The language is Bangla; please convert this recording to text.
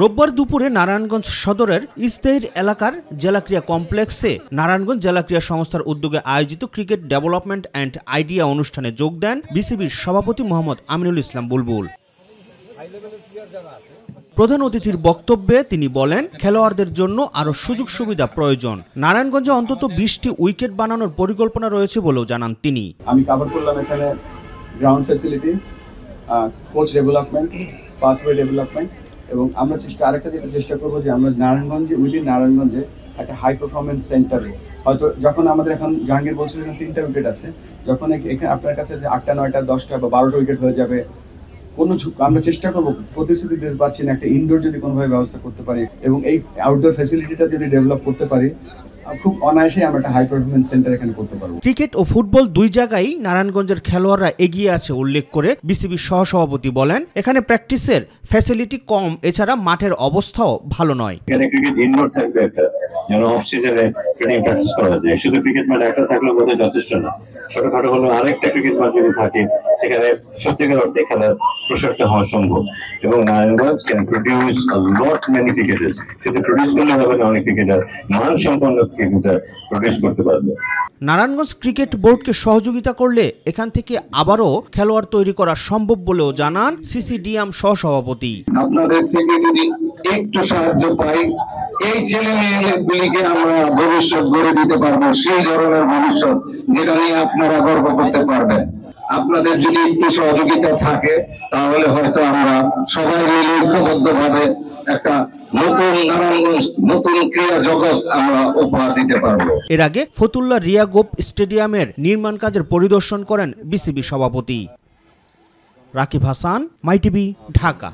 রোববার দুপুরে নারায়ণগঞ্জ সদরের ইস্তেইর এলাকার জেলা ক্রীড়া কমপ্লেক্সে নারায়ণগঞ্জ জেলা ক্রীড়া সংস্থার উদ্যোগে আয়োজিত ক্রিকেট ডেভেলপমেন্ট অ্যান্ড আইডিয়া অনুষ্ঠানে যোগ দেন বিসিবির সভাপতি মোহাম্মদ আমিনুল ইসলাম বুলবুল। প্রধান অতিথির বক্তব্যে তিনি বলেন, খেলোয়াড়দের জন্য আরও সুযোগ সুবিধা প্রয়োজন। নারায়ণগঞ্জে অন্তত 20টি উইকেট বানানোর পরিকল্পনা রয়েছে বলেও জানান তিনি। আমি কভার করলাম এখানে ground facility, coach development, pathway development, এবং আমরা আরেকটা যেটা চেষ্টা করবো যে আমরা নারায়ণগঞ্জে একটা হাই পারফরমেন্স সেন্টারে, হয়তো যখন আমাদের এখন জাহাঙ্গীর বলছিল 3টা উইকেট আছে, যখন এখানে আপনার কাছে যে 8টা 9টা 10টা বা 12টা উইকেট হয়ে যাবে, আমরা চেষ্টা করবো প্রতিশ্রুতি দিতে পারছি না, একটা ইনডোর যদি কোনোভাবে ব্যবস্থা করতে পারি এবং এই আউটডোর ফ্যাসিলিটিটা যদি ডেভেলপ করতে পারি, খুব অনায়াসে আমরা একটা হাই পারফরমেন্স সেন্টার এখানে করতে পারবো। ক্রিকেট ও ফুটবল দুই জায়গায় নারায়ণগঞ্জের খেলোয়াড়রা এগিয়ে আছে উল্লেখ করে বিসিবির সহসভাপতি বলেন, এখানে প্র্যাকটিসের ফ্যাসিলিটি কম, এছাড়া মাঠের অবস্থাও ভালো নয়। এখানে ক্রিকেট ইনডোর থাকবে, একটা যেন অফ সিজনে ট্রেনিং প্র্যাকটিস করা যায়। শুধু ক্রিকেট মাঠ একটা থাকলে বোধহয় যথেষ্ট না, ছোটখাটো হলো আরেকটা ক্রিকেট মাঠ যদি থাকে, সেখানে সত্যিকার অর্থে খেলার প্রসারটা হওয়া সম্ভব। এবং Narayanganj can produce a lot many cricketers. শুধু প্রডিউস করলে হবে না, অনেক ক্রিকেটার মানসম্পন্ন ক্রিকেটার প্রডিউস করতে পারবে। নারায়ণগঞ্জ ক্রিকেট বোর্ডকে সহযোগিতা করলে এখান থেকে আবারও খেলোয়াড় তৈরি করা সম্ভব বলেও জানান সিসিডিএম সহসভাপতি। আপনাদের থেকে যদি একটু সাহায্য পাই, এই ছেলে মেয়েগুলিকে আমরা ভবিষ্যৎ গড়ে দিতে পারবো, সেই ধরনের ভবিষ্যৎ যেটা নিয়ে আপনারা গর্ব করতে পারবেন। আপনাদের যদি একটু সহযোগিতা থাকে, তাহলে হয়তো আমরা সবাই মিলে ঐক্যবদ্ধভাবে একটা নতুন নারায়ণগঞ্জ, নতুন ক্রীড়া জগৎ আমরা উপহার দিতে পারবো। এর আগে ফতুল্লা রিয়া গোপ স্টেডিয়ামের নির্মাণ কাজের পরিদর্শন করেন বিসিবি সভাপতি। রাকিব হাসান, মাই টিভি, ঢাকা।